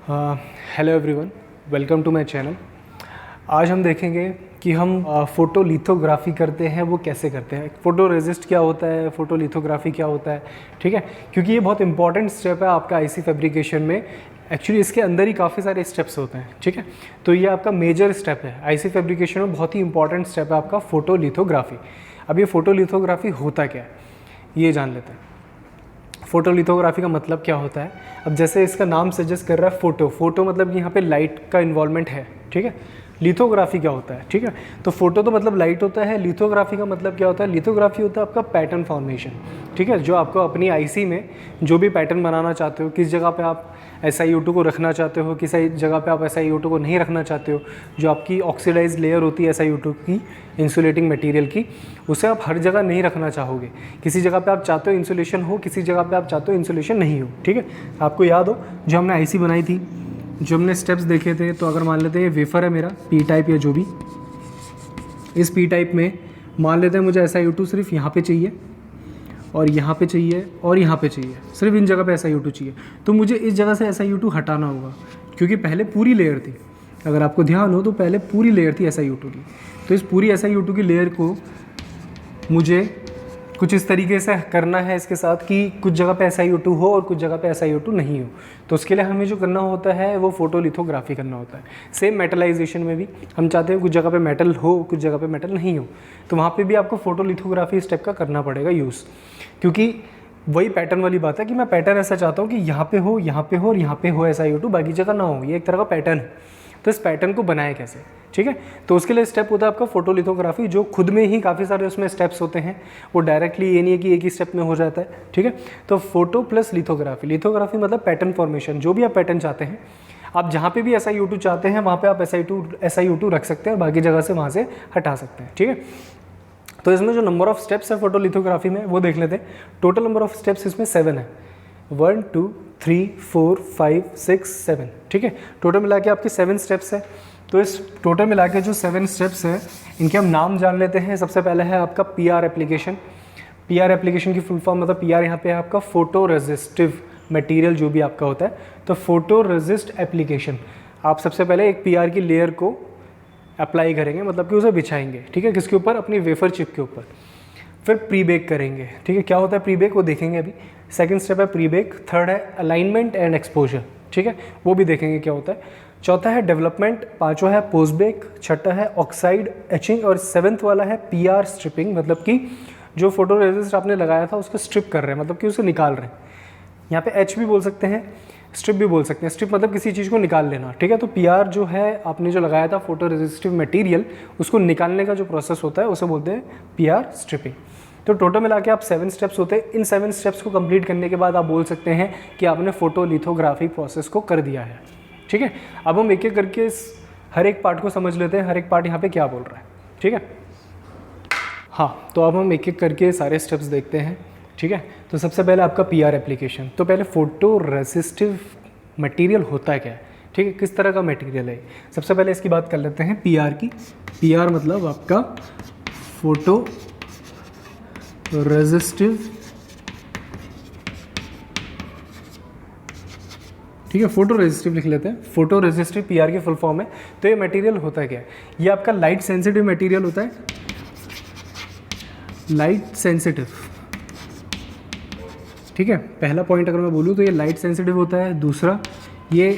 Hello everyone, welcome to my channel. आज हम देखेंगे कि हम फ़ोटो लिथोग्राफी करते हैं वो कैसे करते हैं, फ़ोटो रेजिस्ट क्या होता है, फ़ोटो लिथोग्राफी क्या होता है। ठीक है, क्योंकि ये बहुत इंपॉर्टेंट स्टेप है आपका आईसी फैब्रिकेशन में। एक्चुअली इसके अंदर ही काफ़ी सारे स्टेप्स होते हैं। ठीक है, तो ये आपका मेजर स्टेप है आईसी फैब्रिकेशन में, बहुत ही इंपॉर्टेंट स्टेप है आपका फ़ोटो लिथोग्राफी। अब ये फ़ोटो लिथोग्राफी होता क्या है ये जान लेते हैं। फ़ोटो लिथोग्राफी का मतलब क्या होता है। अब जैसे इसका नाम सजेस्ट कर रहा है फ़ोटो मतलब कि यहाँ पे लाइट का इन्वॉल्वमेंट है। ठीक है, लिथोग्राफी क्या होता है। ठीक है, तो फोटो तो मतलब लाइट होता है, लिथोग्राफी का मतलब क्या होता है। लिथोग्राफी होता है आपका पैटर्न फॉर्मेशन। ठीक है, जो आपको अपनी आईसी में जो भी पैटर्न बनाना चाहते हो, किस जगह पे आप SiO2 को रखना चाहते हो, किस जगह पे आप SiO2 को नहीं रखना चाहते हो, जो आपकी ऑक्सीडाइज लेयर होती है SiO2 की, इंसुलेटिंग मटेरियल की, उसे आप हर जगह नहीं रखना चाहोगे। किसी जगह पे आप चाहते हो इंसुलेशन हो, किसी जगह पे आप चाहते हो इंसुलेशन नहीं हो। ठीक है, आपको याद हो जो हमने आईसी बनाई थी, जो हमने स्टेप्स देखे थे, तो अगर मान लेते हैं ये वेफर है मेरा पी टाइप या जो भी, इस पी टाइप में मान लेते हैं मुझे SiO2 सिर्फ यहाँ पे चाहिए और यहाँ पे चाहिए और यहाँ पे चाहिए, सिर्फ इन जगह पे SiO2 चाहिए। तो मुझे इस जगह से SiO2 हटाना होगा, क्योंकि पहले पूरी लेयर थी। अगर आपको ध्यान हो तो पहले पूरी लेयर थी SiO2 की। तो इस पूरी SiO2 की लेयर को मुझे कुछ इस तरीके से करना है इसके साथ कि कुछ जगह पे SiO2 हो और कुछ जगह पे SiO2 नहीं हो। तो उसके लिए हमें जो करना होता है वो फ़ोटो लिथोग्राफी करना होता है। सेम मेटलाइजेशन में भी हम चाहते हैं कुछ जगह पे मेटल हो, कुछ जगह पे मेटल नहीं हो, तो वहाँ पे भी आपको फ़ोटो लिथोग्राफी स्टेप का करना पड़ेगा यूज़। क्योंकि वही पैटर्न वाली बात है कि मैं पैटर्न ऐसा चाहता हूँ कि यहाँ पे हो, यहाँ पे हो और यहाँ पे हो SiO2, बाकी जगह ना हो। ये एक तरह का पैटर्न है। तो इस पैटर्न को बनाए कैसे। ठीक है, तो उसके लिए स्टेप होता है आपका फ़ोटो लिथोग्राफी, जो खुद में ही काफ़ी सारे उसमें स्टेप्स होते हैं। वो डायरेक्टली ये नहीं है कि एक ही स्टेप में हो जाता है। ठीक है, तो फोटो प्लस लिथोग्राफी। लिथोग्राफी मतलब पैटर्न फॉर्मेशन, जो भी आप पैटर्न चाहते हैं, आप जहाँ पे भी SiO2 चाहते हैं वहाँ पे आप SiO2 रख सकते हैं और बाकी जगह से वहाँ से हटा सकते हैं। ठीक है, तो इसमें जो नंबर ऑफ स्टेप्स है फोटो लिथोग्राफी में वो देख लेते हैं। टोटल नंबर ऑफ स्टेप्स इसमें 7 है। 1 2 3 4 5 6 7। ठीक है, टोटल मिला के आपके 7 स्टेप्स है। तो इस टोटल मिला के जो 7 स्टेप्स हैं इनके हम नाम जान लेते हैं। सबसे पहले है आपका PR एप्लीकेशन। PR एप्लीकेशन की फुल फॉर्म मतलब PR यहाँ पे है आपका फोटो रेजिस्टिव मटेरियल, जो भी आपका होता है। तो फोटो रेजिस्ट एप्लीकेशन, आप सबसे पहले एक PR की लेयर को अप्लाई करेंगे, मतलब कि उसे बिछाएंगे। ठीक है, किसके ऊपर, अपनी वेफर चिप के ऊपर। फिर प्री बेक करेंगे। ठीक है, क्या होता है प्री बेक वो देखेंगे अभी। सेकंड स्टेप है प्री बेक। थर्ड है अलाइनमेंट एंड एक्सपोजर। ठीक है, वो भी देखेंगे क्या होता है। चौथा है डेवलपमेंट। पांचवा है पोस्ट बेक। छठा है ऑक्साइड एचिंग और 7th वाला है PR स्ट्रिपिंग, मतलब कि जो फोटो रेजिस्ट आपने लगाया था उसको स्ट्रिप कर रहे हैं, मतलब कि उसे निकाल रहे हैं। यहाँ पे एच भी बोल सकते हैं, स्ट्रिप भी बोल सकते हैं। स्ट्रिप मतलब किसी चीज़ को निकाल लेना। ठीक है, तो PR जो है आपने जो लगाया था फोटो रेजिस्टिव मटेरियल, उसको निकालने का जो प्रोसेस होता है उसे बोलते हैं PR स्ट्रिपिंग। तो टोटल मिला के आप 7 स्टेप्स होते हैं। इन 7 स्टेप्स को कंप्लीट करने के बाद आप बोल सकते हैं कि आपने फोटो लिथोग्राफी प्रोसेस को कर दिया है। ठीक है, अब हम एक एक करके इस हर एक पार्ट को समझ लेते हैं, हर एक पार्ट यहाँ पे क्या बोल रहा है। ठीक है, हाँ, तो अब हम एक एक करके सारे स्टेप्स देखते हैं। ठीक है, तो सबसे पहले आपका PR एप्लीकेशन। तो पहले फोटो रेजिस्टिव मटेरियल होता है क्या है। ठीक है, किस तरह का मटेरियल है। सबसे पहले इसकी बात कर लेते हैं PR की। PR मतलब आपका फोटो रेजिस्टिव, ठीक है, फोटो रेजिस्टिव लिख लेते हैं। फोटो रेजिस्टिव PR की फुल फॉर्म है। तो ये मटेरियल होता है क्या है, ये आपका लाइट सेंसिटिव मटेरियल होता है। लाइट सेंसिटिव, ठीक है, पहला पॉइंट अगर मैं बोलूँ तो ये लाइट सेंसिटिव होता है। दूसरा, ये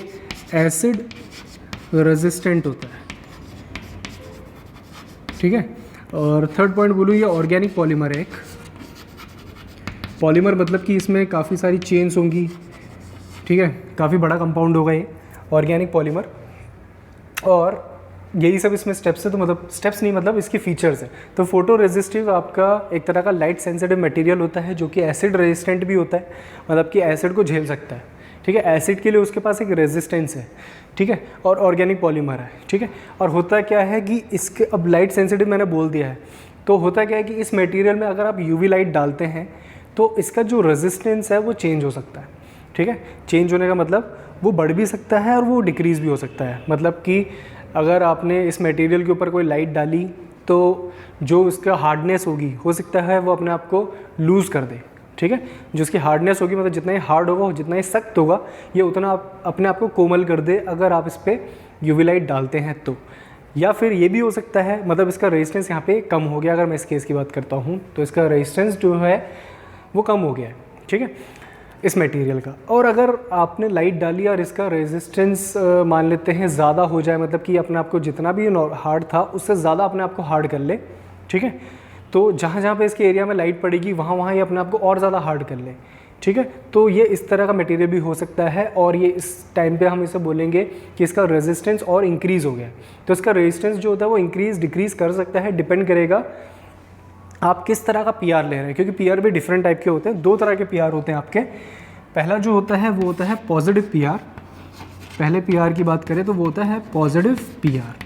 एसिड रेजिस्टेंट होता है। ठीक है, और थर्ड पॉइंट बोलूँ ये ऑर्गेनिक पॉलीमर है। एक पॉलीमर मतलब कि इसमें काफ़ी सारी चेन्स होंगी। ठीक है, काफ़ी बड़ा कंपाउंड होगा ये ऑर्गेनिक पॉलीमर, और यही सब इसमें स्टेप्स है। तो मतलब स्टेप्स नहीं, मतलब इसकी फीचर्स है। तो फोटो रेजिस्टिव आपका एक तरह का लाइट सेंसिटिव मटेरियल होता है, जो कि एसिड रेजिस्टेंट भी होता है, मतलब कि एसिड को झेल सकता है। ठीक है, एसिड के लिए उसके पास एक रेजिस्टेंस है। ठीक है, और ऑर्गेनिक पॉलीमर है। ठीक है, और होता क्या है कि इसके, अब लाइट सेंसिटिव मैंने बोल दिया है, तो होता क्या है कि इस मटेरियल में अगर आप UV लाइट डालते हैं तो इसका जो रेजिस्टेंस है वो चेंज हो सकता है। ठीक है, चेंज होने का मतलब वो बढ़ भी सकता है और वो डिक्रीज़ भी हो सकता है। मतलब कि अगर आपने इस मटेरियल के ऊपर कोई लाइट डाली तो जो उसका हार्डनेस होगी, हो सकता है वो अपने आप को लूज़ कर दे। ठीक है। जो इसकी हार्डनेस होगी, मतलब जितना ही हार्ड होगा, जितना ही सख्त होगा, ये उतना अपने आप को कोमल कर दे अगर आप इस पर यूवी लाइट डालते हैं तो। या फिर ये भी हो सकता है, मतलब इसका रेजिस्टेंस यहाँ पे कम हो गया। अगर मैं इस केस की बात करता हूँ तो इसका रेजिस्टेंस जो है वो कम हो गया है, ठीक है, इस मटेरियल का। और अगर आपने लाइट डाली और इसका रेजिस्टेंस मान लेते हैं ज़्यादा हो जाए, मतलब कि अपने आप को जितना भी हार्ड था उससे ज़्यादा अपने आप को हार्ड कर ले, ठीक है, तो जहाँ जहाँ पे इसके एरिया में लाइट पड़ेगी वहाँ वहाँ ये अपने आप को और ज़्यादा हार्ड कर ले, ठीक है। तो ये इस तरह का मटेरियल भी हो सकता है, और ये इस टाइम पे हम इसे बोलेंगे कि इसका रेजिस्टेंस और इंक्रीज़ हो गया। तो इसका रेजिस्टेंस जो होता है वो इंक्रीज़ डिक्रीज़ कर सकता है, डिपेंड करेगा आप किस तरह का पीआर ले रहे हैं, क्योंकि पीआर भी डिफरेंट टाइप के होते हैं। 2 तरह के पीआर होते हैं आपके। पहला जो होता है वो होता है पॉजिटिव पीआर। पहले पीआर की बात करें तो वो होता है पॉजिटिव पीआर,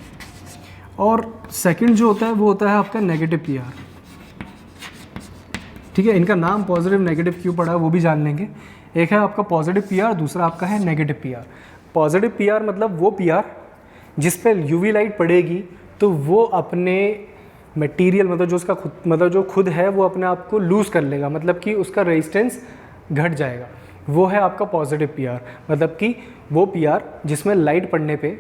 और सेकंड जो होता है वो होता है आपका नेगेटिव पीआर, ठीक है। इनका नाम पॉजिटिव नेगेटिव क्यों पड़ा है वो भी जान लेंगे। एक है आपका पॉजिटिव पीआर, दूसरा आपका है नेगेटिव पीआर। पॉजिटिव पीआर मतलब वो पीआर जिस पे यूवी लाइट पड़ेगी तो वो अपने मटेरियल, मतलब जो उसका खुद, मतलब जो खुद है वो अपने आप को लूज़ कर लेगा, मतलब कि उसका रेजिस्टेंस घट जाएगा। वो है आपका पॉजिटिव पीआर, मतलब कि वो पीआर जिसमें लाइट पड़ने पे,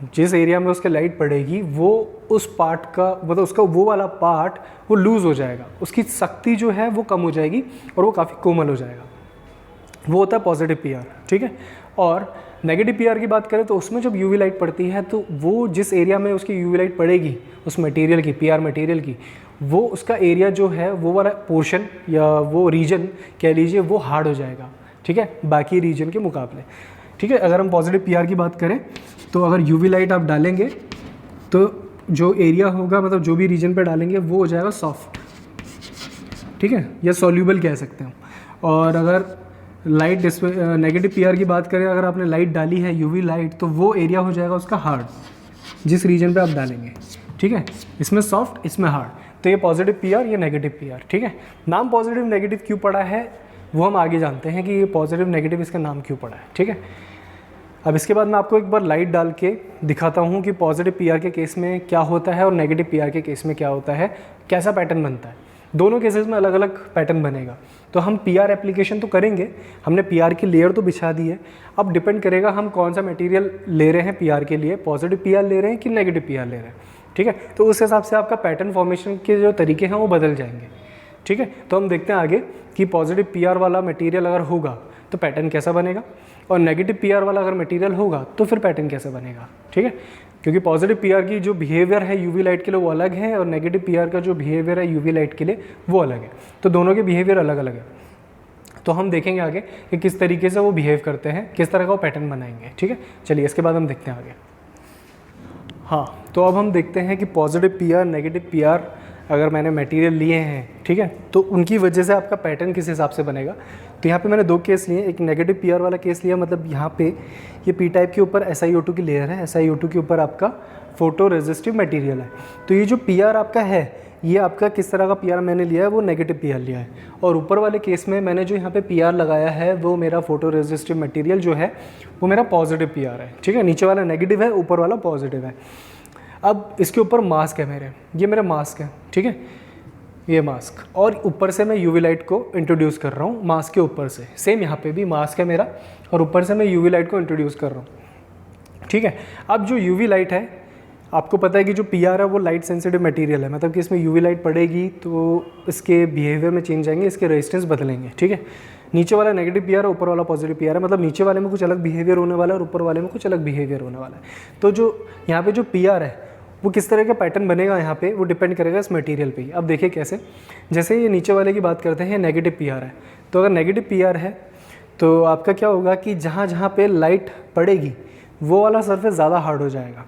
जिस एरिया में उसके लाइट पड़ेगी वो उस पार्ट का, मतलब उसका वो वाला पार्ट वो लूज़ हो जाएगा, उसकी शक्ति जो है वो कम हो जाएगी और वो काफ़ी कोमल हो जाएगा। वो होता है पॉजिटिव पीआर, ठीक है। और नेगेटिव पीआर की बात करें तो उसमें जब यूवी लाइट पड़ती है तो वो जिस एरिया में उसकी यूवी लाइट पड़ेगी उस मटेरियल की, पीआर मटेरियल की, वो उसका एरिया जो है वो वाला पोर्शन या वो रीजन कह लीजिए वो हार्ड हो जाएगा, ठीक है, बाकी रीजन के मुकाबले, ठीक है। अगर हम पॉजिटिव पीआर की बात करें तो अगर यूवी लाइट आप डालेंगे तो जो एरिया होगा, मतलब जो भी रीजन पे डालेंगे वो हो जाएगा सॉफ्ट, ठीक है, या सॉल्यूबल कह सकते हैं। और अगर लाइट नेगेटिव पीआर की बात करें, अगर आपने लाइट डाली है यूवी लाइट तो वो एरिया हो जाएगा उसका हार्ड, जिस रीजन पे आप डालेंगे, ठीक है। इसमें सॉफ्ट, इसमें हार्ड। तो ये पॉजिटिव पीआर, ये नेगेटिव पीआर, ठीक है। नाम पॉजिटिव नेगेटिव क्यों पड़ा है वो हम आगे जानते हैं कि ये पॉजिटिव नेगेटिव इसका नाम क्यों पड़ा है, ठीक है। अब इसके बाद मैं आपको एक बार लाइट डाल के दिखाता हूँ कि पॉजिटिव पीआर के केस में क्या होता है और नेगेटिव पीआर के केस में क्या होता है, कैसा पैटर्न बनता है। दोनों केसेस में अलग अलग पैटर्न बनेगा। तो हम पीआर एप्लीकेशन तो करेंगे, हमने पीआर की लेयर तो बिछा दी है। अब डिपेंड करेगा हम कौन सा मटेरियल ले रहे हैं पीआर के लिए, पॉजिटिव पीआर ले रहे हैं कि नेगेटिव पीआर ले रहे हैं, ठीक है। तो उस हिसाब से आपका पैटर्न फॉर्मेशन के जो तरीके हैं वो बदल जाएंगे, ठीक है। तो हम देखते हैं आगे कि पॉजिटिव पीआर वाला मटेरियल अगर होगा तो पैटर्न कैसा बनेगा, और नेगेटिव पीआर वाला अगर मटेरियल होगा तो फिर पैटर्न कैसे बनेगा, ठीक है। क्योंकि पॉजिटिव पीआर की जो बिहेवियर है यूवी लाइट के लिए वो अलग है, और नेगेटिव पीआर का जो बिहेवियर है यूवी लाइट के लिए वो अलग है। तो दोनों के बिहेवियर अलग अलग है। तो हम देखेंगे आगे कि किस तरीके से वो बिहेव करते हैं, किस तरह का वो पैटर्न बनाएंगे, ठीक है। चलिए इसके बाद हम देखते हैं आगे। हाँ, तो अब हम देखते हैं कि पॉजिटिव पीआर नेगेटिव पीआर अगर मैंने मटेरियल लिए हैं, ठीक है, तो उनकी वजह से आपका पैटर्न किस हिसाब से बनेगा। तो यहाँ पे मैंने 2 केस लिए, एक नेगेटिव पीआर वाला केस लिया, मतलब यहाँ पे ये पी टाइप के ऊपर SiO2 की लेयर है, SiO2 के ऊपर आपका फोटो रेजिस्टिव मटेरियल है। तो ये जो पीआर आपका है, ये आपका किस तरह का पीआर मैंने लिया है, वो नेगेटिव पीआर लिया है। और ऊपर वाले केस में मैंने जो यहाँ पे पीआर लगाया है वो मेरा फोटो रेजिस्टिव मटेरियल जो है वो मेरा पॉजिटिव पीआर है, ठीक है। नीचे वाला नेगेटिव है, ऊपर वाला पॉजिटिव है। अब इसके ऊपर मास्क है मेरे, ये मेरा मास्क है, ठीक है, ये मास्क, और ऊपर से मैं यूवी लाइट को इंट्रोड्यूस कर रहा हूँ मास्क के ऊपर से। सेम यहाँ पे भी मास्क है मेरा और ऊपर से मैं यूवी लाइट को इंट्रोड्यूस कर रहा हूँ, ठीक है। अब जो यूवी लाइट है, आपको पता है कि जो पीआर है वो लाइट सेंसिटिव मटेरियल है, मतलब कि इसमें यूवी लाइट पड़ेगी तो इसके बिहेवियर में चेंज आएंगे, इसके रेजिस्टेंस बदलेंगे, ठीक है। नीचे वाला नेगेटिव पीआर है, ऊपर वाला पॉजिटिव पीआर है, मतलब नीचे वाले में कुछ अलग बिहेवियर होने वाला है और ऊपर वाले में कुछ अलग बिहेवियर होने वाला है। तो जो यहाँ पे जो पीआर है वो किस तरह का पैटर्न बनेगा यहाँ पे वो डिपेंड करेगा इस मटेरियल पे ही। अब देखिए कैसे, जैसे ये नीचे वाले की बात करते हैं, नेगेटिव पीआर है, तो अगर नेगेटिव पीआर है तो आपका क्या होगा कि जहाँ जहाँ पे लाइट पड़ेगी वो वाला सरफेस ज़्यादा हार्ड हो जाएगा।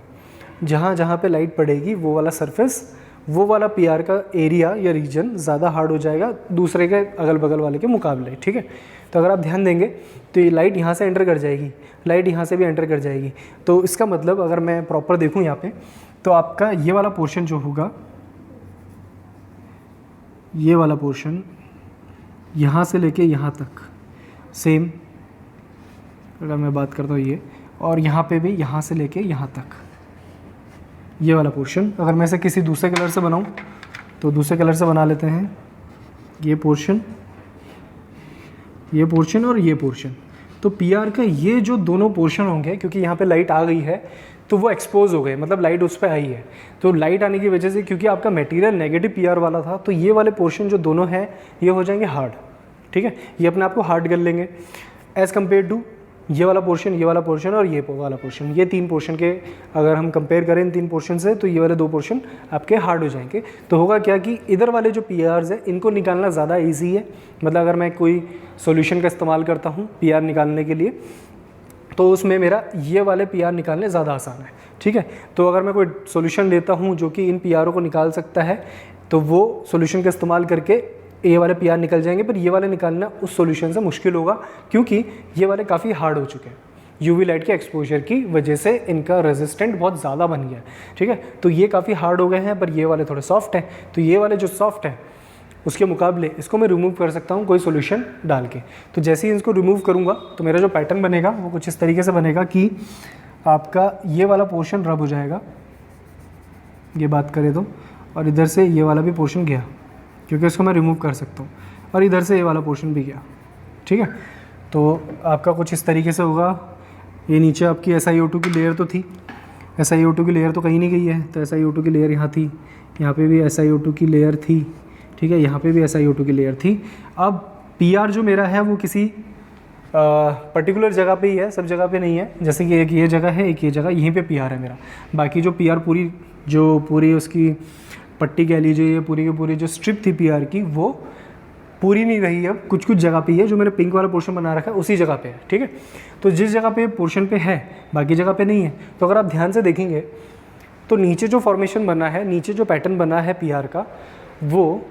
जहाँ जहाँ पे लाइट पड़ेगी वो वाला सरफेस, वो वाला पीआर का एरिया या रीजन ज़्यादा हार्ड हो जाएगा दूसरे के अगल बगल वाले के मुकाबले, ठीक है। तो अगर आप ध्यान देंगे तो ये लाइट यहाँ से एंटर कर जाएगी, लाइट यहाँ से भी एंटर कर जाएगी। तो इसका मतलब अगर मैं प्रॉपर देखूँ यहाँ पे तो आपका ये वाला पोर्शन जो होगा, ये वाला पोर्शन यहाँ से लेके यहाँ तक सेम, अगर मैं बात करता हूँ ये, और यहाँ पे भी यहाँ से लेके यहाँ तक ये वाला पोर्शन, अगर मैं इसे किसी दूसरे कलर से बनाऊँ तो दूसरे कलर से बना लेते हैं। ये पोर्शन ये पोर्शन और ये पोर्शन। तो पीआर का ये जो दोनों पोर्शन होंगे, क्योंकि यहाँ पे लाइट आ गई है तो वो एक्सपोज हो गए, मतलब लाइट उस पर आई है, तो लाइट आने की वजह से क्योंकि आपका मटेरियल नेगेटिव पीआर वाला था, तो ये वाले पोर्शन जो दोनों हैं ये हो जाएंगे हार्ड। ठीक है, ये अपने आप को हार्ड कर लेंगे एज़ कम्पेयर टू ये वाला पोर्शन, ये वाला पोर्शन और ये वाला पोर्शन। ये 3 पोर्शन के अगर हम कंपेयर करें इन 3 पोर्शन से, तो ये वाले 2 पोर्शन आपके हार्ड हो जाएंगे। तो होगा क्या कि इधर वाले जो पीआर्स है इनको निकालना ज़्यादा इजी है। मतलब अगर मैं कोई सॉल्यूशन का इस्तेमाल करता हूँ पीआर निकालने के लिए, तो उसमें मेरा ये वाले पीआर निकालने ज़्यादा आसान है। ठीक है, तो अगर मैं कोई सॉल्यूशन लेता हूँ जो कि इन पीआरों को निकाल सकता है, तो वो सॉल्यूशन का इस्तेमाल करके ये वाले पीआर निकल जाएंगे, पर ये वाले निकालना उस सॉल्यूशन से मुश्किल होगा, क्योंकि ये वाले काफ़ी हार्ड हो चुके हैं। यूवी लाइट के एक्सपोजर की वजह से इनका रेजिस्टेंट बहुत ज़्यादा बन गया है। ठीक है, तो ये काफ़ी हार्ड हो गए हैं, पर ये वाले थोड़े सॉफ्ट हैं। तो ये वाले जो सॉफ्ट हैं उसके मुकाबले इसको मैं रिमूव कर सकता हूँ कोई सॉल्यूशन डाल के। तो जैसे ही इसको रिमूव करूँगा तो मेरा जो पैटर्न बनेगा वो कुछ इस तरीके से बनेगा कि आपका ये वाला पोर्शन रब हो जाएगा, ये बात करें तो, और इधर से ये वाला भी पोर्शन गया क्योंकि इसको मैं रिमूव कर सकता हूँ, और इधर से ये वाला पोर्शन भी गया। ठीक है, तो आपका कुछ इस तरीके से होगा। ये नीचे आपकी SiO2 की लेयर तो थी, SiO2 की लेयर तो कहीं नहीं गई है, तो SiO2 की लेयर यहाँ थी, यहाँ पे भी SiO2 की लेयर थी। ठीक है, यहाँ पे भी SiO2 की लेयर थी। अब पीआर जो मेरा है वो किसी पर्टिकुलर जगह पे ही है, सब जगह पे नहीं है। जैसे कि एक ये जगह है, एक ये जगह, यहीं पे पीआर है मेरा। बाकी जो पीआर पूरी उसकी पट्टी कह लीजिए, ये पूरी की पूरी जो स्ट्रिप थी पीआर की वो पूरी नहीं रही है, कुछ कुछ जगह पे ही है। जो मैंने पिंक वाला पोर्शन बना रखा है उसी जगह पे है। ठीक है, तो जिस जगह पे पोर्शन पे है बाकी जगह पे नहीं है। तो अगर आप ध्यान से देखेंगे तो नीचे जो फॉर्मेशन बना है, नीचे जो पैटर्न बना है पीआर का, वो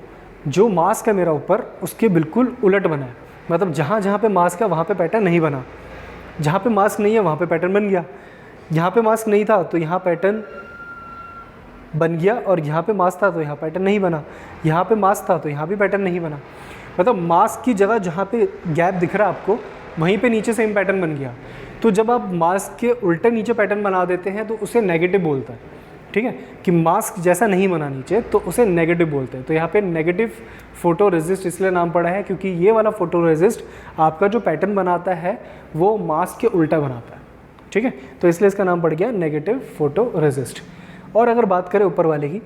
जो मास्क है मेरा ऊपर उसके बिल्कुल उलट बना है। मतलब जहाँ जहाँ पे मास्क है वहाँ पे पैटर्न नहीं बना, जहाँ पे मास्क नहीं है वहाँ पे पैटर्न बन गया। यहाँ पे मास्क नहीं था तो यहाँ पैटर्न बन गया, और यहाँ पे मास्क था तो यहाँ पैटर्न नहीं बना, यहाँ पे मास्क था तो यहाँ भी पैटर्न नहीं बना। मतलब मास्क की जगह जहाँ पे गैप दिख रहा है आपको, वहीं पे नीचे सेम पैटर्न बन गया। तो जब आप मास्क के उल्टे नीचे पैटर्न बना देते हैं तो उसे नेगेटिव बोलता है। ठीक है, कि मास्क जैसा नहीं बना नीचे तो उसे नेगेटिव बोलते हैं। तो यहाँ पे नेगेटिव फोटो रेजिस्ट इसलिए नाम पड़ा है क्योंकि ये वाला फोटो रेजिस्ट आपका जो पैटर्न बनाता है वो मास्क के उल्टा बनाता है। ठीक है, तो इसलिए इसका नाम पड़ गया नेगेटिव फोटो रेजिस्ट। और अगर बात करें ऊपर वाले की,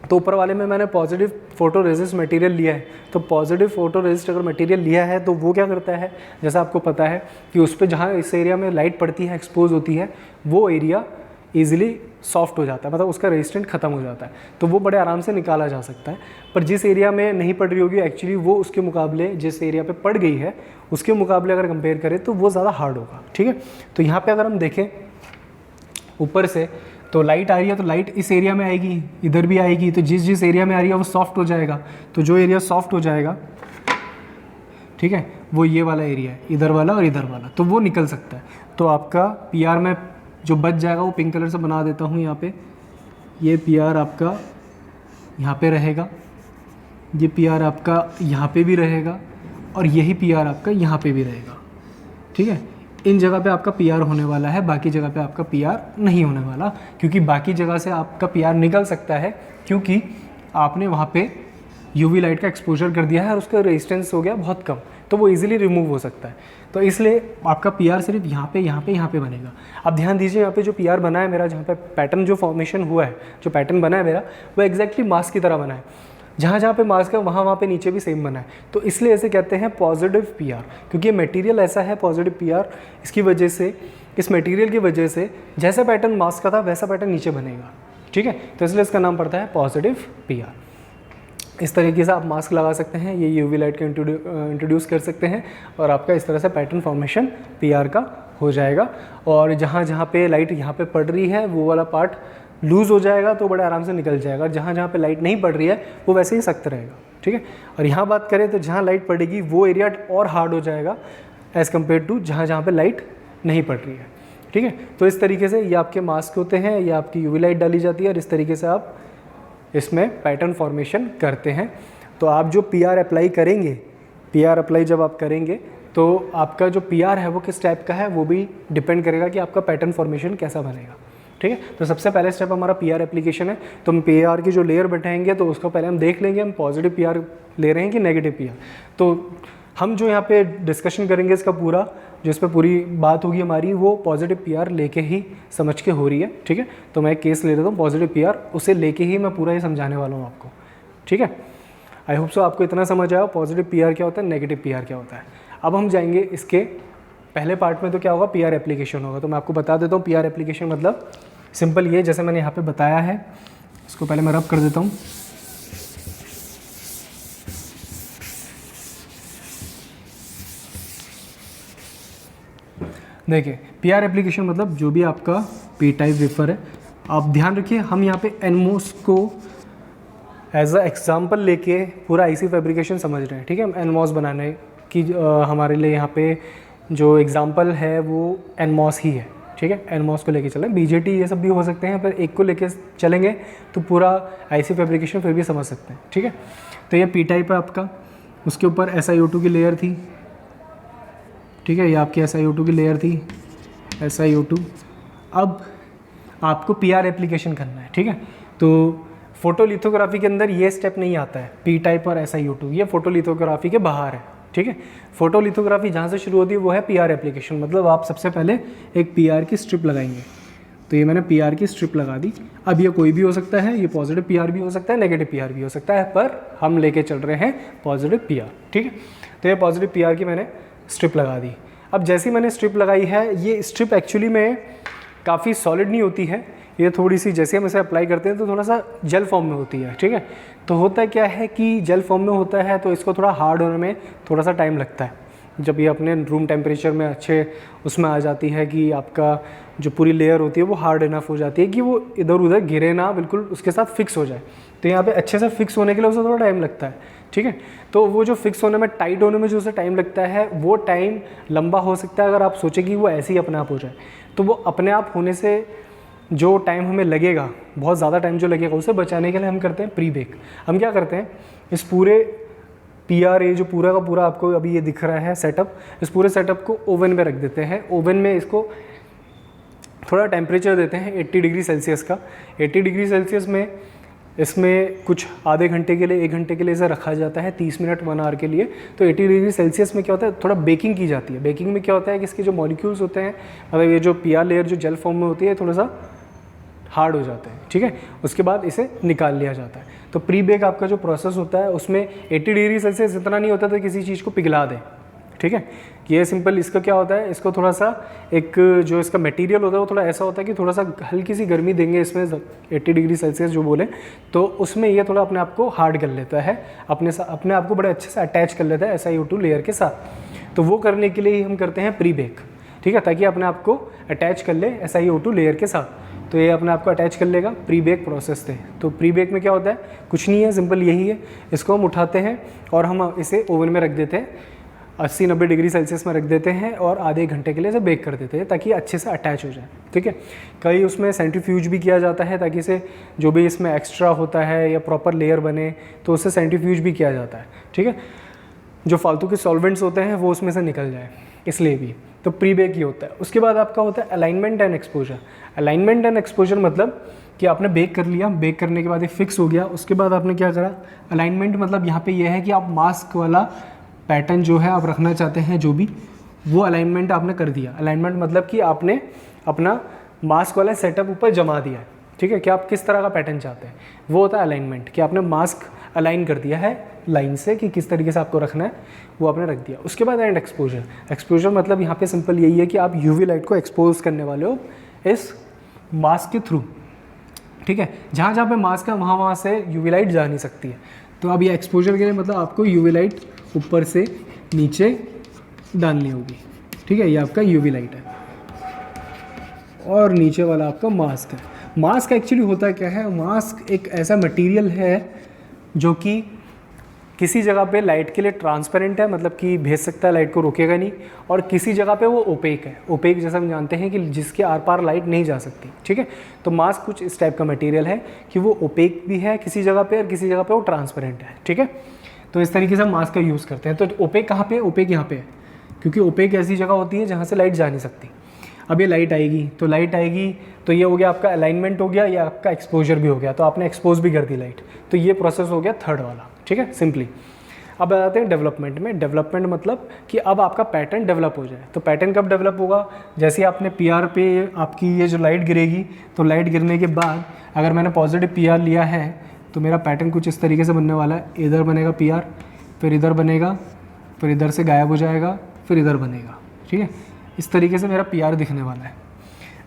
तो ऊपर वाले में मैंने पॉजिटिव फोटो रेजिस्ट मटेरियल लिया है। तो पॉजिटिव फोटो रेजिस्ट अगर मटेरियल लिया है तो वो क्या करता है, जैसा आपको पता है कि उस पर जहाँ इस एरिया में लाइट पड़ती है, एक्सपोज होती है, वो एरिया ईजिली सॉफ्ट हो जाता है, मतलब उसका रेजिस्टेंट खत्म हो जाता है, तो वो बड़े आराम से निकाला जा सकता है। पर जिस एरिया में नहीं पड़ रही होगी एक्चुअली, वो उसके मुकाबले जिस एरिया पे पड़ गई है उसके मुकाबले अगर कंपेयर करें तो वो ज़्यादा हार्ड होगा। ठीक है, तो यहाँ पे अगर हम देखें ऊपर से तो लाइट आ रही है, तो लाइट इस एरिया में आएगी, इधर भी आएगी, तो जिस जिस एरिया में आ रही है वो सॉफ्ट हो जाएगा। तो जो एरिया सॉफ्ट हो जाएगा, ठीक है, वो ये वाला एरिया है, इधर वाला और इधर वाला, तो वो निकल सकता है। तो आपका पीआर में जो बच जाएगा वो पिंक कलर से बना देता हूँ यहाँ पे। ये पीआर आपका यहाँ पे रहेगा, ये पीआर आपका यहाँ पे भी रहेगा, और यही पीआर आपका यहाँ पे भी रहेगा। ठीक है, इन जगह पे आपका पीआर होने वाला है, बाकी जगह पे आपका पीआर नहीं होने वाला, क्योंकि बाकी जगह से आपका पीआर निकल सकता है क्योंकि आपने वहाँ पे यूवी लाइट का एक्सपोजर कर दिया है और उसका रेजिस्टेंस हो गया बहुत कम, तो वो इजीली रिमूव हो सकता है। तो इसलिए आपका पीआर सिर्फ यहाँ पे बनेगा। अब ध्यान दीजिए, यहाँ पे जो पीआर बना है मेरा, जहाँ पे पैटर्न जो फॉर्मेशन हुआ है, जो पैटर्न बना है मेरा, वो एग्जैक्टली मास्क की तरह बना है। जहाँ जहाँ पे मास्क है वहाँ पे नीचे भी सेम बना है, तो इसलिए ऐसे कहते हैं पॉजिटिव पीआर, क्योंकि ये मटेरियल ऐसा है पॉजिटिव पीआर। इसकी वजह से, इस मटेरियल की वजह से जैसा पैटर्न मास्क का था वैसा पैटर्न नीचे बनेगा। ठीक है, तो इसलिए इसका नाम पड़ता है पॉजिटिव पीआर। इस तरीके से आप मास्क लगा सकते हैं, ये यूवी लाइट का इंट्रोड्यूस कर सकते हैं, और आपका इस तरह से पैटर्न फॉर्मेशन पीआर का हो जाएगा। और जहाँ जहाँ पे लाइट यहाँ पे पड़ रही है वो वाला पार्ट लूज़ हो जाएगा, तो बड़े आराम से निकल जाएगा। जहाँ जहाँ पे लाइट नहीं पड़ रही है वो वैसे ही सख्त रहेगा। ठीक है, और यहाँ बात करें तो जहाँ लाइट पड़ेगी वो एरिया और हार्ड हो जाएगा एज़ कम्पेयर टू जहाँ जहाँ पे लाइट नहीं पड़ रही है। ठीक है, तो इस तरीके से ये आपके मास्क होते हैं, ये आपकी यूवी लाइट डाली जाती है, और इस तरीके से आप इसमें पैटर्न फॉर्मेशन करते हैं। तो आप जो पीआर अप्लाई करेंगे, पीआर अप्लाई जब आप करेंगे तो आपका जो पीआर है वो किस टाइप का है वो भी डिपेंड करेगा कि आपका पैटर्न फॉर्मेशन कैसा बनेगा। ठीक है, तो सबसे पहले स्टेप हमारा पीआर एप्लीकेशन है। तो हम पीआर की जो लेयर बैठाएंगे तो उसको पहले हम देख लेंगे हम पॉजिटिव पीआर ले रहे हैं कि नेगेटिव पीआर। तो हम जो यहाँ पे डिस्कशन करेंगे इसका पूरा, जो इस पर पूरी बात होगी हमारी, वो पॉजिटिव पीआर लेके ही समझ के हो रही है, ठीक है। तो मैं एक केस ले लेता हूँ पॉजिटिव पीआर, उसे लेके ही मैं पूरा ये समझाने वाला हूँ आपको, ठीक है। आई होप सो आपको इतना समझ आया पॉजिटिव पीआर क्या होता है, नेगेटिव पीआर क्या होता है। अब हम जाएंगे इसके पहले पार्ट में, तो क्या होगा, पीआर एप्लीकेशन होगा। तो मैं आपको बता देता हूँ पीआर एप्लीकेशन मतलब सिंपल ये, जैसे मैंने यहाँ पे बताया है, इसको पहले मैं रब कर देता हूँ। देखिए पीआर एप्लीकेशन मतलब जो भी आपका पी टाइप वेफर है, आप ध्यान रखिए हम यहाँ पे एनमोस को एज अ एग्जाम्पल लेके पूरा आईसी फैब्रिकेशन समझ रहे हैं, ठीक है। एनमोस बनाने की हमारे लिए यहाँ पे जो एग्जाम्पल है वो एनमोस ही है, ठीक है। एनमोस को लेके चलें, बीजेटी ये सब भी हो सकते हैं, पर एक को लेके चलेंगे तो पूरा आईसी फैब्रिकेशन फिर भी समझ सकते हैं, ठीक है। तो ये पी टाइप है आपका, उसके ऊपर SiO2 की लेयर थी, ठीक है। ये आपकी SiO2 की लेयर थी, SiO2। अब आपको पीआर एप्लीकेशन करना है, ठीक है। तो फोटोलिथोग्राफी के अंदर ये स्टेप नहीं आता है, पी टाइप और SiO2, ये फोटोलिथोग्राफी के बाहर है, ठीक है। फोटोलिथोग्राफी जहाँ से शुरू होती है वो है पीआर एप्लीकेशन, मतलब आप सबसे पहले एक पीआर की स्ट्रिप लगाएंगे। तो ये मैंने पीआर की स्ट्रिप लगा दी। अब ये कोई भी हो सकता है, ये पॉजिटिव पीआर भी हो सकता है, नेगेटिव पीआर भी हो सकता है, पर हम लेके चल रहे हैं पॉजिटिव पीआर, ठीक है। तो ये पॉजिटिव पीआर की मैंने स्ट्रिप लगा दी। अब जैसी मैंने स्ट्रिप लगाई है, ये स्ट्रिप एक्चुअली में काफ़ी सॉलिड नहीं होती है, ये थोड़ी सी, जैसे हम इसे अप्लाई करते हैं तो थोड़ा सा जेल फॉर्म में होती है, ठीक है। तो होता क्या है कि जेल फॉर्म में होता है तो इसको थोड़ा हार्ड होने में थोड़ा सा टाइम लगता है। जब ये अपने रूम टेम्परेचर में अच्छे उसमें आ जाती है कि आपका जो पूरी लेयर होती है वो हार्ड इनफ हो जाती है कि वो इधर उधर गिरे ना, बिल्कुल उसके साथ फिक्स हो जाए। तो यहाँ पे अच्छे से फिक्स होने के लिए उसे थोड़ा टाइम लगता है, ठीक है। तो वो जो फिक्स होने में, टाइट होने में जो उसे टाइम लगता है, वो टाइम लंबा हो सकता है अगर आप सोचें कि वो ऐसे ही अपने आप हो जाए। तो वो अपने आप होने से जो टाइम हमें लगेगा, बहुत ज़्यादा टाइम जो लगेगा, उसे बचाने के लिए हम करते हैं प्री बेक। हम क्या करते हैं, इस पूरे पीआर, ये जो पूरा का पूरा आपको अभी ये दिख रहा है सेटअप, इस पूरे सेटअप को ओवन में रख देते हैं। ओवन में इसको थोड़ा टेम्परेचर देते हैं 80 डिग्री सेल्सियस का। 80 डिग्री सेल्सियस में इसमें कुछ आधे घंटे के लिए, 1 घंटे के लिए इसे रखा जाता है, 30 मिनट 1 आवर के लिए। तो 80 डिग्री सेल्सियस में क्या होता है, थोड़ा बेकिंग की जाती है। बेकिंग में क्या होता है कि इसके जो मॉलिक्यूल्स होते हैं, मतलब ये जो पीआर लेयर जो जेल फॉर्म में होती है, थोड़ा सा हार्ड हो जाते हैं, ठीक है। उसके बाद इसे निकाल लिया जाता है। तो प्री बेक आपका जो प्रोसेस होता है उसमें 80 डिग्री सेल्सियस इतना नहीं होता था किसी चीज़ को पिघला दे, ठीक है। ये सिंपल, इसका क्या होता है, इसको थोड़ा सा एक जो इसका मटेरियल होता है वो थोड़ा ऐसा होता है कि थोड़ा सा हल्की सी गर्मी देंगे इसमें, 80 डिग्री सेल्सियस जो बोले, तो उसमें ये थोड़ा अपने आप को हार्ड कर लेता है, अपने आप को बड़े अच्छे से अटैच कर लेता है SiO2 लेयर के साथ। तो वो करने के लिए ही हम करते हैं प्री बेक, ठीक है, ताकि अपने आप को अटैच कर ले SiO2 लेयर के साथ। तो ये अपने आप को अटैच कर लेगा, प्री बेक प्रोसेस थे। तो प्री बेक में क्या होता है, कुछ नहीं है, सिंपल यही है। इसको हम उठाते हैं और हम इसे ओवन में रख देते हैं, 80-90 डिग्री सेल्सियस में रख देते हैं और आधे घंटे के लिए इसे बेक कर देते हैं ताकि अच्छे से अटैच हो जाए, ठीक है। कई उसमें सेंट्रीफ्यूज भी किया जाता है ताकि इसे जो भी इसमें एक्स्ट्रा होता है या प्रॉपर लेयर बने, तो उससे सेंट्रीफ्यूज भी किया जाता है, ठीक है। जो फालतू के सॉल्वेंट्स होते हैं वो उसमें से निकल जाए, इसलिए भी। तो प्री बेक ही होता है। उसके बाद आपका होता है alignment and exposure. Alignment and exposure मतलब कि आपने बेक कर लिया, बेक करने के बाद ये फिक्स हो गया, उसके बाद आपने क्या करा, अलाइनमेंट मतलब यहाँ पे ये है कि आप मास्क वाला पैटर्न जो है आप रखना चाहते हैं, जो भी वो अलाइनमेंट आपने कर दिया। अलाइनमेंट मतलब कि आपने अपना मास्क वाला सेटअप ऊपर जमा दिया है, ठीक है, कि आप किस तरह का पैटर्न चाहते हैं, वो होता है अलाइनमेंट, कि आपने मास्क अलाइन कर दिया है लाइन से कि किस तरीके से आपको रखना है, वो आपने रख दिया। उसके बाद एंड एक्सपोजर। एक्सपोजर मतलब यहाँ पे सिंपल यही है कि आप यूवी लाइट को एक्सपोज करने वाले हो इस मास्क के थ्रू, ठीक है। जहाँ जहाँ पे मास्क है वहाँ से यूवी लाइट जा नहीं सकती है। तो अब ये एक्सपोजर के लिए मतलब आपको यूवी लाइट ऊपर से नीचे डालनी होगी, ठीक है। ये आपका यूवी लाइट है और नीचे वाला आपका मास्क है। मास्क एक्चुअली होता क्या है, मास्क एक ऐसा मटेरियल है जो कि किसी जगह पे लाइट के लिए ट्रांसपेरेंट है, मतलब कि भेज सकता है, लाइट को रोकेगा नहीं, और किसी जगह पे वो ओपेक है। ओपेक जैसा हम जानते हैं कि जिसके आर पार लाइट नहीं जा सकती, ठीक है। तो मास्क कुछ इस टाइप का मटेरियल है कि वो ओपेक भी है किसी जगह पे और किसी जगह पे वो ट्रांसपेरेंट है, ठीक है। तो इस तरीके से हम मास्क का यूज़ करते हैं। तो ओपेक कहाँ पे है, ओपेक यहाँ पे है, क्योंकि ओपेक ऐसी जगह होती है जहाँ से लाइट जा नहीं सकती। अब ये लाइट आएगी तो लाइट आएगी, तो ये हो गया आपका अलाइनमेंट हो गया, या आपका एक्सपोजर भी हो गया, तो आपने एक्सपोज भी कर दी लाइट। तो ये प्रोसेस हो गया थर्ड वाला, ठीक है, सिंपली। अब आते हैं डेवलपमेंट में। डेवलपमेंट मतलब कि अब आपका पैटर्न डेवलप हो जाए। तो पैटर्न कब डेवलप होगा? जैसे आपने पीआर पे आपकी ये जो लाइट गिरेगी, तो लाइट गिरने के बाद अगर मैंने पॉजिटिव पीआर लिया है तो मेरा पैटर्न कुछ इस तरीके से बनने वाला है। इधर बनेगा पीआर, फिर इधर बनेगा, फिर इधर से गायब हो जाएगा, फिर इधर बनेगा। ठीक है, इस तरीके से मेरा पीआर दिखने वाला है।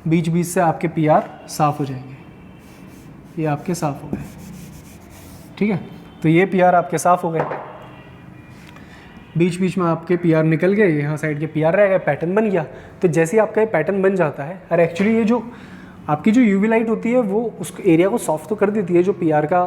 बीच बीच से आपके पीआर साफ़ हो जाएंगे, ये आपके साफ़ हो गए। ठीक है, तो ये पीआर आपके साफ़ हो गए। बीच बीच में आपके पीआर निकल गए, यहाँ साइड के पीआर रह गए, पैटर्न बन गया। तो जैसे ही आपका ये पैटर्न बन जाता है, और एक्चुअली ये जो आपकी जो यूवी लाइट होती है वो उस एरिया को सॉफ्ट तो कर देती है, जो पीआर का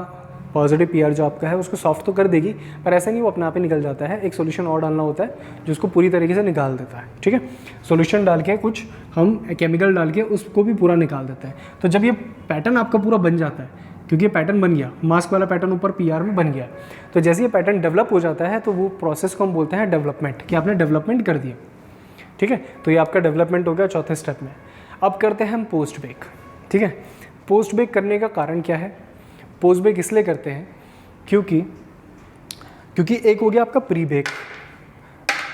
पॉजिटिव पीआर जो आपका है उसको सॉफ्ट तो कर देगी, पर ऐसा नहीं वो अपने आप ही निकल जाता है। एक सोल्यूशन और डालना होता है जो उसको पूरी तरीके से निकाल देता है। ठीक है, सोल्यूशन डाल के कुछ हम केमिकल डाल के उसको भी पूरा निकाल देता है। तो जब ये पैटर्न आपका पूरा बन जाता है, क्योंकि ये पैटर्न बन गया, मास्क वाला पैटर्न ऊपर पीआर में बन गया, तो जैसे ये पैटर्न डेवलप हो जाता है तो वो प्रोसेस को हम बोलते हैं डेवलपमेंट, कि आपने डेवलपमेंट कर दिया। ठीक है, तो ये आपका डेवलपमेंट हो गया चौथे स्टेप में। अब करते हैं हम पोस्ट बेक। ठीक है, पोस्ट बेक करने का कारण क्या है? पोस्ट बेक इसलिए करते हैं क्योंकि एक हो गया आपका प्री बेक,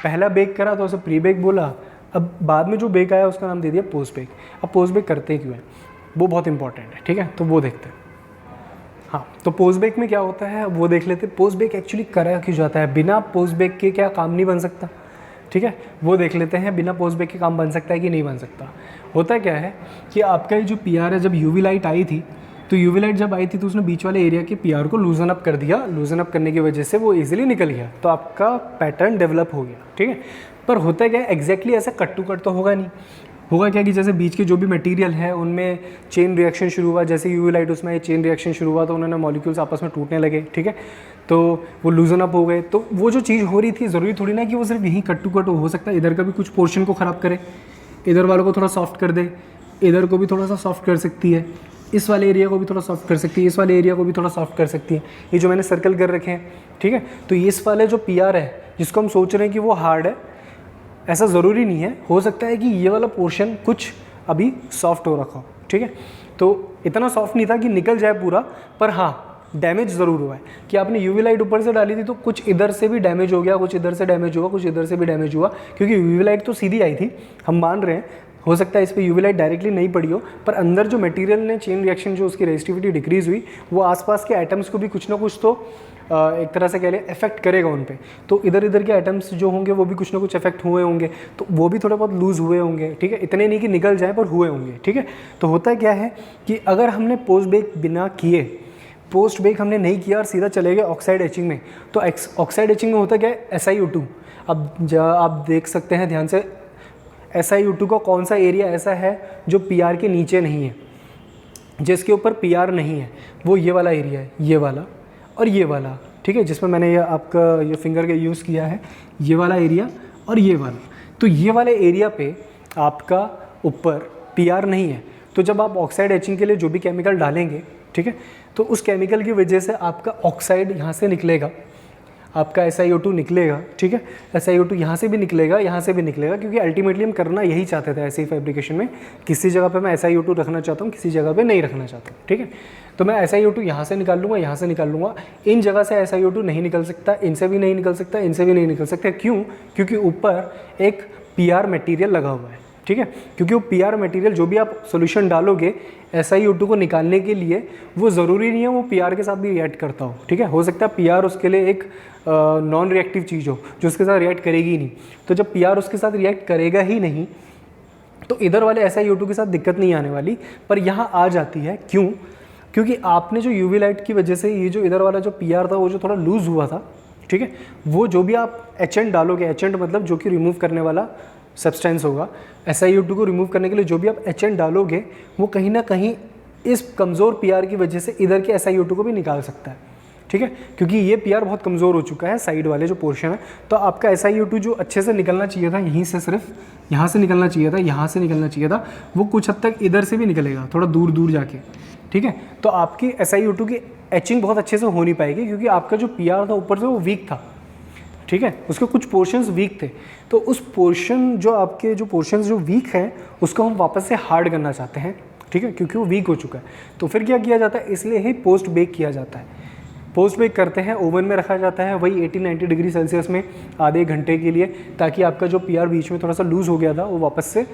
पहला बेक करा तो उसे प्री बेक बोला, अब बाद में जो बेक आया उसका नाम दे दिया पोस्ट बेक। अब पोस्ट बेक करते क्यों है, वो बहुत इंपॉर्टेंट है। ठीक है, तो वो देखते हैं। हाँ, तो पोस्ट बेक में क्या होता है वो देख लेते हैं। पोस्ट बेक एक्चुअली करा क्यों जाता है, बिना पोस्ट बेक के क्या काम नहीं बन सकता? ठीक है, वो देख लेते हैं, बिना पोस्ट बेक के काम बन सकता है कि नहीं बन सकता। होता क्या है कि आपका ये जो पीआर है, जब यूवी लाइट आई थी, तो यूवी लाइट जब आई थी तो उसने बीच वाले एरिया के पीआर को लूजन अप कर दिया। लूजन अप करने की वजह से वो इजीली निकल गया, तो आपका पैटर्न डेवलप हो गया। ठीक है, पर होता क्या है, एग्जैक्टली ऐसा कट टू कट तो होगा नहीं। होगा क्या कि जैसे बीच के जो भी मटेरियल है उनमें चेन रिएक्शन शुरू हुआ, जैसे यूवी लाइट उसमें चेन रिएक्शन शुरू हुआ तो उन्होंने मॉलिक्यूल्स आपस में टूटने लगे। ठीक है, तो वो लूजन अप हो गए। तो वो जो चीज़ हो रही थी, ज़रूरी थोड़ी ना कि वो सिर्फ यहीं कट टू कट हो सकता है, इधर का भी कुछ पोर्शन को ख़राब करे, इधर वालों को थोड़ा सॉफ्ट कर दे, इधर को भी थोड़ा सा सॉफ्ट कर सकती है, इस वाले एरिया को भी थोड़ा सॉफ्ट कर सकती है, इस वाले एरिया को भी थोड़ा सॉफ्ट कर सकती है। ये जो मैंने सर्कल कर रखे हैं, ठीक है, तो ये इस वाले जो पीआर है जिसको हम सोच रहे हैं कि वो हार्ड है, ऐसा ज़रूरी नहीं है। हो सकता है कि ये वाला पोर्शन कुछ अभी सॉफ्ट हो रखा हो। ठीक है, तो इतना सॉफ्ट नहीं था कि निकल जाए पूरा, पर हाँ डैमेज ज़रूर हुआ है कि आपने यूवी लाइट ऊपर से डाली थी तो कुछ इधर से भी डैमेज हो गया, कुछ इधर से डैमेज हुआ, कुछ इधर से भी डैमेज हुआ, क्योंकि यूवी लाइट तो सीधी आई थी, हम मान रहे हैं। हो सकता है इस पर यूवी लाइट डायरेक्टली नहीं पड़ी हो, पर अंदर जो मटेरियल ने चेन रिएक्शन जो उसकी रेजिस्टिविटी डिक्रीज हुई, वो आसपास के एटम्स को भी कुछ ना कुछ तो एक तरह से कह लें इफेक्ट करेगा उन पे। तो इधर इधर के एटम्स जो होंगे वो भी कुछ ना कुछ इफेक्ट हुए होंगे, तो वो भी थोड़े बहुत लूज़ हुए होंगे। ठीक है, इतने नहीं कि निकल जाए, पर हुए होंगे। ठीक है, तो होता क्या है कि अगर हमने पोस्ट बेक बिना किए, पोस्ट बेक हमने नहीं किया और सीधा चले गए ऑक्साइड एचिंग में, तो ऑक्साइड एचिंग में होता क्या है, SiO2। अब आप देख सकते हैं ध्यान से, SiO2 का कौन सा एरिया ऐसा है जो पीआर के नीचे नहीं है, जिसके ऊपर पीआर नहीं है, वो ये वाला एरिया है, ये वाला और ये वाला। ठीक है, जिसमें मैंने ये आपका ये फिंगर का यूज़ किया है, ये वाला एरिया और ये वाला। तो ये वाले एरिया पे आपका ऊपर पीआर नहीं है, तो जब आप ऑक्साइड एचिंग के लिए जो भी केमिकल डालेंगे, ठीक है, तो उस केमिकल की वजह से आपका ऑक्साइड यहाँ से निकलेगा, आपका SiO2 निकलेगा। ठीक है, SiO2 यहाँ से भी निकलेगा, यहाँ से भी निकलेगा, क्योंकि अल्टीमेटली हम करना यही चाहते थे ऐसे ही फैब्रिकेशन में। किसी जगह पे मैं SiO2 रखना चाहता हूँ, किसी जगह पे नहीं रखना चाहता हूँ। ठीक है, तो मैं SiO2 यहाँ से निकाल लूँगा, यहाँ से निकाल लूँगा, इन जगह से SiO2 नहीं निकल सकता, इनसे भी नहीं निकल सकता, इनसे भी नहीं निकल सकता। क्यों? क्योंकि ऊपर एक पीआर मटेरियल लगा हुआ है। ठीक है, क्योंकि वो पीआर मटेरियल जो भी आप सॉल्यूशन डालोगे SiO2 को निकालने के लिए, वो ज़रूरी नहीं है वो पीआर के साथ भी रिएक्ट करता हो। ठीक है, हो सकता है पीआर उसके लिए एक नॉन रिएक्टिव चीज़ हो जो उसके साथ रिएक्ट करेगी ही नहीं। तो जब पीआर उसके साथ रिएक्ट करेगा ही नहीं, तो इधर वाले SiO2 के साथ दिक्कत नहीं आने वाली, पर यहाँ आ जाती है। क्यों? क्योंकि आपने जो यूवी लाइट की वजह से ये जो इधर वाला जो पीआर था वो जो थोड़ा लूज़ हुआ था, ठीक है, वो जो भी आप एचेंट डालोगे, एचेंट मतलब जो कि रिमूव करने वाला सब्सटेंस होगा, SiO2 को रिमूव करने के लिए जो भी आप एचेंट डालोगे, वो कहीं ना कहीं इस कमज़ोर पीआर की वजह से इधर के SiO2 को भी निकाल सकता है। ठीक है, क्योंकि ये पीआर बहुत कमज़ोर हो चुका है, साइड वाले जो पोर्शन है, तो आपका SiO2 जो अच्छे से निकलना चाहिए था, यहीं से सिर्फ यहाँ से निकलना चाहिए था, यहाँ से निकलना चाहिए था, वो कुछ हद तक इधर से भी निकलेगा, थोड़ा दूर दूर जाके। ठीक है, तो आपकी SiO2 की एचिंग बहुत अच्छे से हो नहीं पाएगी, क्योंकि आपका जो पीआर था ऊपर से वो वीक था। ठीक है, उसके कुछ पोर्शंस वीक थे, तो उस पोर्शन जो आपके जो पोर्शंस जो वीक हैं उसको हम वापस से हार्ड करना चाहते हैं। ठीक है, क्योंकि वो वीक हो चुका है, तो फिर क्या किया जाता है, इसलिए ही पोस्ट बेक किया जाता है। पोस्ट बेक करते हैं, ओवन में रखा जाता है वही 80-90 डिग्री सेल्सियस में आधे घंटे के लिए, ताकि आपका जो पीआर बीच में थोड़ा सा लूज़ हो गया था वो वापस से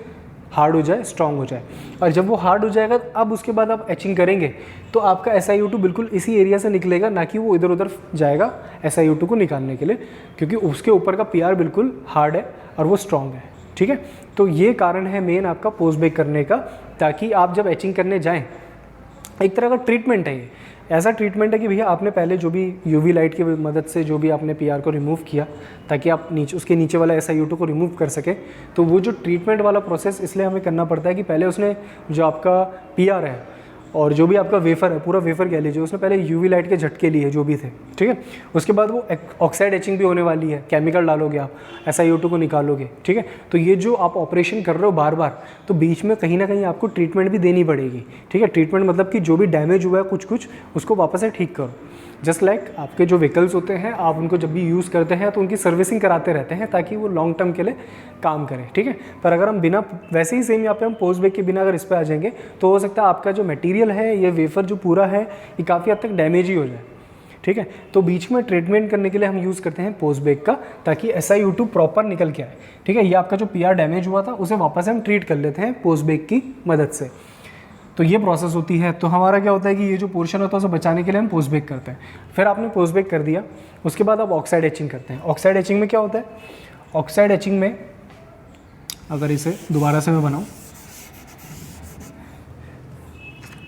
हार्ड हो जाए, स्ट्रांग हो जाए। और जब वो हार्ड हो जाएगा अब उसके बाद आप एचिंग करेंगे तो आपका SiO2 बिल्कुल इसी एरिया से निकलेगा, ना कि वो इधर उधर जाएगा SiO2 को निकालने के लिए, क्योंकि उसके ऊपर का पीआर बिल्कुल हार्ड है और वो स्ट्रांग है। ठीक है, तो ये कारण है मेन आपका पोस्ट बेक करने का, ताकि आप जब एचिंग करने जाएँ, एक तरह का ट्रीटमेंट है ये, ऐसा ट्रीटमेंट है कि भैया आपने पहले जो भी UV लाइट की मदद से जो भी आपने पीआर को रिमूव किया ताकि आप उसके नीचे वाला SiO2 को रिमूव कर सके, तो वो जो ट्रीटमेंट वाला प्रोसेस इसलिए हमें करना पड़ता है कि पहले उसने जो आपका पीआर है और जो भी आपका वेफर है, पूरा वेफर कह लीजिए, उसने पहले UV लाइट के झटके लिए जो भी थे। ठीक है, उसके बाद वो ऑक्साइड एचिंग भी होने वाली है, केमिकल डालोगे आप, SiO2 को निकालोगे। ठीक है, तो ये जो आप ऑपरेशन कर रहे हो बार बार, तो बीच में कहीं ना कहीं आपको ट्रीटमेंट भी देनी पड़ेगी। ठीक है, ट्रीटमेंट मतलब कि जो भी डैमेज हुआ है कुछ उसको वापस से ठीक करो। जस्ट लाइक आपके जो व्हीकल्स होते हैं, आप उनको जब भी यूज़ करते हैं तो उनकी सर्विसिंग कराते रहते हैं ताकि वो लॉन्ग टर्म के लिए काम करें। ठीक है, पर अगर हम बिना वैसे ही सेम यहाँ पे हम पोस्ट बेक के बिना अगर इस पर आ जाएंगे तो हो सकता है आपका जो मटेरियल है, ये वेफर जो पूरा है, ये काफ़ी हद तक डैमेज ही हो जाए। ठीक है, तो बीच में ट्रीटमेंट करने के लिए हम यूज़ करते हैं पोस्ट बेक का, ताकि SiO2 प्रॉपर निकल के आए। ठीक है, ये आपका जो पीआर डैमेज हुआ था उसे वापस हम ट्रीट कर लेते हैं पोस्ट बेक की मदद से। तो ये प्रोसेस होती है। तो हमारा क्या होता है कि ये जो पोर्शन होता है उसे बचाने के लिए हम पोस्ट बेक करते हैं। फिर आपने पोस्ट बेक कर दिया, उसके बाद आप ऑक्साइड एचिंग करते हैं। ऑक्साइड एचिंग में क्या होता है, ऑक्साइड एचिंग में अगर इसे दोबारा से मैं बनाऊं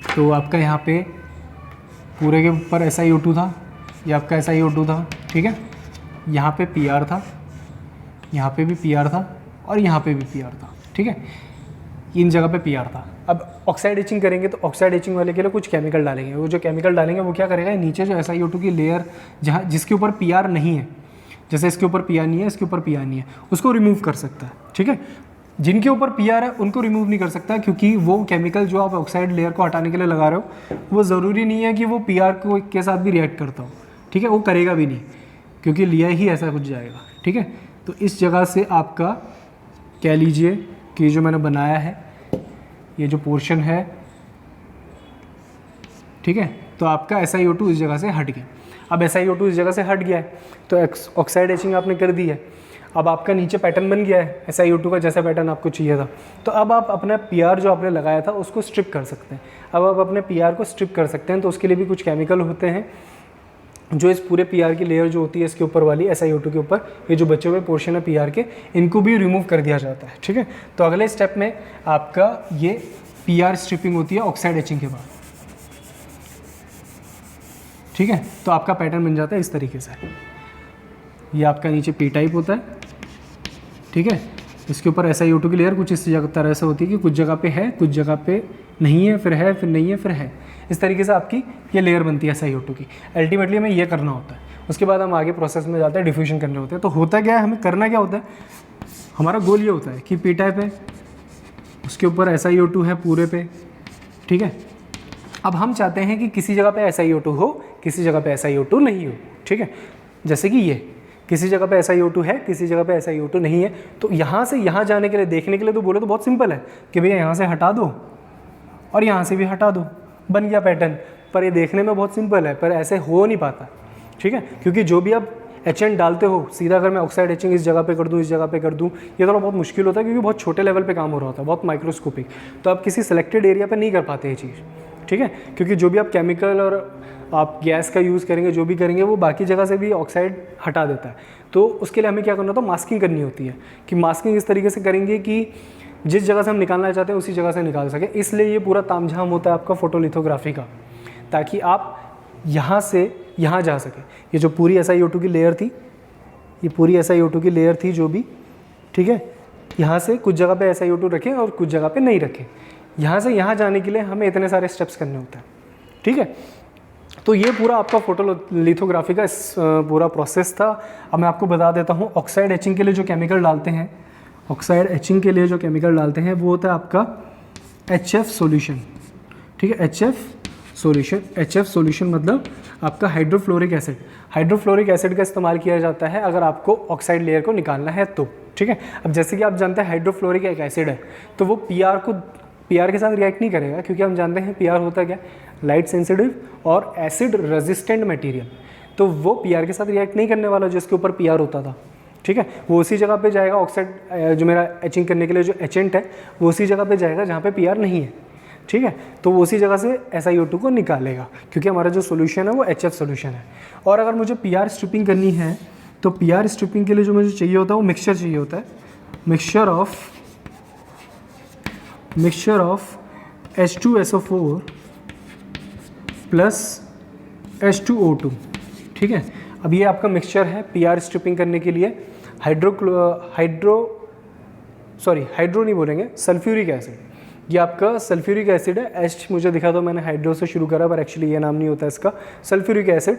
तो आपका यहाँ पे पूरे के ऊपर SiO2 था, ये आपका SiO2 था। ठीक है, यहाँ पे पीआर था, यहाँ पे भी पीआर था और यहाँ पे भी पीआर था। ठीक है, इन जगह पे पीआर था। अब ऑक्साइड एचिंग करेंगे तो ऑक्साइड एचिंग वाले के लिए कुछ केमिकल डालेंगे। वो जो केमिकल डालेंगे वो क्या करेगा, नीचे जो SiO2 की लेयर जहाँ जिसके ऊपर पीआर नहीं है, जैसे इसके ऊपर पीआर नहीं है, इसके ऊपर पीआर नहीं है, उसको रिमूव कर सकता है। ठीक है, जिनके ऊपर पीआर है उनको रिमूव नहीं कर सकता, क्योंकि वो केमिकल जो आप ऑक्साइड लेयर को हटाने के लिए लगा रहे हो वो ज़रूरी नहीं है कि वो पीआर को के साथ भी रिएक्ट करता हो। ठीक है, वो करेगा भी नहीं, क्योंकि लिया ही ऐसा कुछ जाएगा। ठीक है, तो इस जगह से आपका कह लीजिए कि जो मैंने बनाया है ये जो पोर्शन है, ठीक है, तो आपका SiO2 इस जगह से हट गया। अब SiO2 इस जगह से हट गया है तो ऑक्साइड एचिंग आपने कर दी है। अब आपका नीचे पैटर्न बन गया है SiO2 का, जैसा पैटर्न आपको चाहिए था। तो अब आप अपना पीआर जो आपने लगाया था उसको स्ट्रिप कर सकते हैं। अब आप अपने पीआर को स्ट्रिप कर सकते हैं, तो उसके लिए भी कुछ केमिकल होते हैं जो इस पूरे पीआर की लेयर जो होती है इसके ऊपर वाली SiO2 के ऊपर, ये जो बचे हुए पोर्शन है पीआर के, इनको भी रिमूव कर दिया जाता है। ठीक है, तो अगले स्टेप में आपका ये पीआर स्ट्रिपिंग होती है ऑक्साइड एचिंग के बाद। ठीक है, तो आपका पैटर्न बन जाता है इस तरीके से। ये आपका नीचे पी टाइप होता है। ठीक है, इसके ऊपर SiO2 की लेयर कुछ इस तरह से होती है कि कुछ जगह पे है, कुछ जगह पे नहीं है, फिर है, फिर नहीं है, फिर है। इस तरीके से आपकी ये लेयर बनती है SiO2 की। अल्टीमेटली हमें ये करना होता है। उसके बाद हम आगे प्रोसेस में जाते हैं, डिफ्यूजन करने होते हैं। तो होता क्या है, हमें करना क्या होता है, हमारा गोल ये होता है कि पी टाइप है, उसके ऊपर SiO2 है पूरे पे। ठीक है, अब हम चाहते हैं कि किसी जगह पे SiO2 हो, किसी जगह पे SiO2 नहीं हो। ठीक है, जैसे कि ये किसी जगह पे SiO2 है, किसी जगह पे SiO2 नहीं है। तो यहाँ से यहाँ जाने के लिए, देखने के लिए तो बोले तो बहुत सिंपल है कि भैया यहाँ से हटा दो और यहाँ से भी हटा दो, बन गया पैटर्न। पर ये देखने में बहुत सिंपल है, पर ऐसे हो नहीं पाता। ठीक है, क्योंकि जो भी आप एचेंट डालते हो, सीधा अगर मैं ऑक्साइड एचिंग इस जगह पे कर दूँ, इस जगह पे कर दूँ, ये थोड़ा बहुत मुश्किल होता है, क्योंकि बहुत छोटे लेवल पे काम हो रहा होता है, बहुत माइक्रोस्कोपिक। तो आप किसी सिलेक्टेड एरिया पे नहीं कर पाते ये चीज़। ठीक है, क्योंकि जो भी आप केमिकल और आप गैस का यूज़ करेंगे, जो भी करेंगे, वो बाकी जगह से भी ऑक्साइड हटा देता है। तो उसके लिए हमें क्या करना होता है, मास्किंग करनी होती है। कि मास्किंग इस तरीके से करेंगे कि जिस जगह से हम निकालना चाहते हैं उसी जगह से निकाल सके। इसलिए ये पूरा तामझाम होता है आपका फोटोलिथोग्राफी का, ताकि आप यहाँ से यहाँ जा सके। ये जो पूरी SiO2 की लेयर थी, ये पूरी SiO2 की लेयर थी जो भी, ठीक है, यहाँ से कुछ जगह पे SiO2 रखें और कुछ जगह पे नहीं रखें। यहाँ से यहाँ जाने के लिए हमें इतने सारे स्टेप्स करने होते हैं। ठीक है, तो ये पूरा आपका फोटोलिथोग्राफी का पूरा प्रोसेस था। अब मैं आपको बता देता हूँ, ऑक्साइड एचिंग के लिए जो केमिकल डालते हैं, ऑक्साइड एचिंग के लिए जो केमिकल डालते हैं वो होता है आपका HF सॉल्यूशन। ठीक है, HF सॉल्यूशन मतलब आपका हाइड्रोफ्लोरिक एसिड। हाइड्रोफ्लोरिक एसिड का इस्तेमाल किया जाता है अगर आपको ऑक्साइड लेयर को निकालना है तो। ठीक है, अब जैसे कि आप जानते हैं हाइड्रोफ्लोरिक एक एसिड है, तो वो पीआर के साथ रिएक्ट नहीं करेगा, क्योंकि हम जानते हैं पीआर होता क्या, लाइट सेंसिटिव और एसिड रेजिस्टेंट मटेरियल। तो वो पीआर के साथ रिएक्ट नहीं करने वाला जिसके ऊपर पीआर होता था, ठीक है। वो उसी जगह पे जाएगा, ऑक्साइड जो मेरा एचिंग करने के लिए जो एचेंट है वो उसी जगह पे जाएगा जहाँ पे पीआर नहीं है, ठीक है। तो वो उसी जगह से SiO2 को निकालेगा, क्योंकि हमारा जो सोल्यूशन है वो HF सोल्यूशन है। और अगर मुझे पीआर स्ट्रिपिंग करनी है तो पीआर स्ट्रिपिंग के लिए जो मुझे चाहिए होता है वो मिक्सचर चाहिए होता है, mixture of H2SO4 plus H2O2, ठीक है। अब ये आपका मिक्सचर है पीआर स्ट्रिपिंग करने के लिए। हाइड्रो नहीं बोलेंगे, सल्फ्यूरिक एसिड। ये आपका सल्फ्यूरिक एसिड है। H मुझे दिखा दो, मैंने हाइड्रो से शुरू करा पर एक्चुअली ये नाम नहीं होता इसका। Sulphuric acid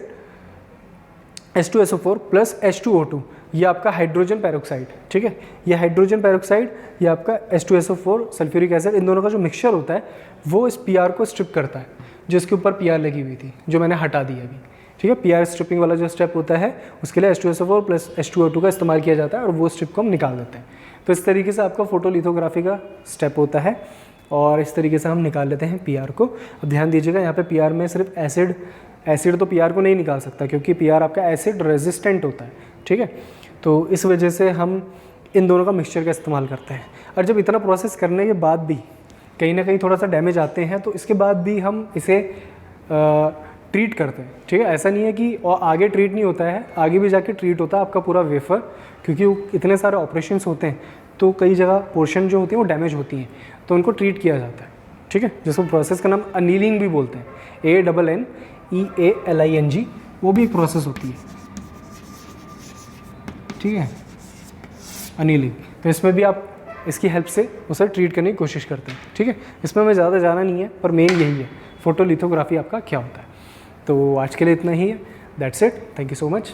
H2SO4 plus H2O2, ये आपका हाइड्रोजन पेरोक्साइड, ठीक है। ये हाइड्रोजन पेरोक्साइड, ये आपका H2SO4 सल्फ्यूरिक एसिड, इन दोनों का जो मिक्सचर होता है वो इस पीआर को स्ट्रिप करता है, जिसके ऊपर पीआर लगी हुई थी, जो मैंने हटा दी अभी, ठीक है। पीआर स्ट्रिपिंग वाला जो स्टेप होता है उसके लिए H2SO4 प्लस H2O2 का इस्तेमाल किया जाता है और वो स्ट्रिप को हम निकाल देते हैं। तो इस तरीके से आपका फोटोलिथोग्राफी का स्टेप होता है और इस तरीके से हम निकाल लेते हैं पीआर को। अब ध्यान दीजिएगा, यहाँ पे पीआर में सिर्फ एसिड तो पीआर को नहीं निकाल सकता, क्योंकि पीआर आपका एसिड रेजिस्टेंट होता है, ठीक है। तो इस वजह से हम इन दोनों का मिक्सचर का इस्तेमाल करते हैं। और जब इतना प्रोसेस करने के बाद भी कहीं ना कहीं थोड़ा सा डैमेज आते हैं तो इसके बाद भी हम इसे ट्रीट करते हैं, ठीक है। ऐसा नहीं है कि और आगे ट्रीट नहीं होता है, आगे भी जाके ट्रीट होता है आपका पूरा वेफर, क्योंकि इतने सारे ऑपरेशंस होते हैं तो कई जगह पोर्शन जो होती है वो डैमेज होती हैं, तो उनको ट्रीट किया जाता है, ठीक है। जिसको प्रोसेस का नाम अनीलिंग भी बोलते हैं, ANNEALING, वो भी एक प्रोसेस होती है, ठीक है, अनीलिंग। तो इसमें भी आप इसकी हेल्प से उसे ट्रीट करने की कोशिश करते हैं, ठीक है। इसमें मैं ज़्यादा जाना नहीं है, पर मेन यही है फोटोलिथोग्राफी आपका क्या होता है। तो आज के लिए इतना ही है, that's it, thank you so much.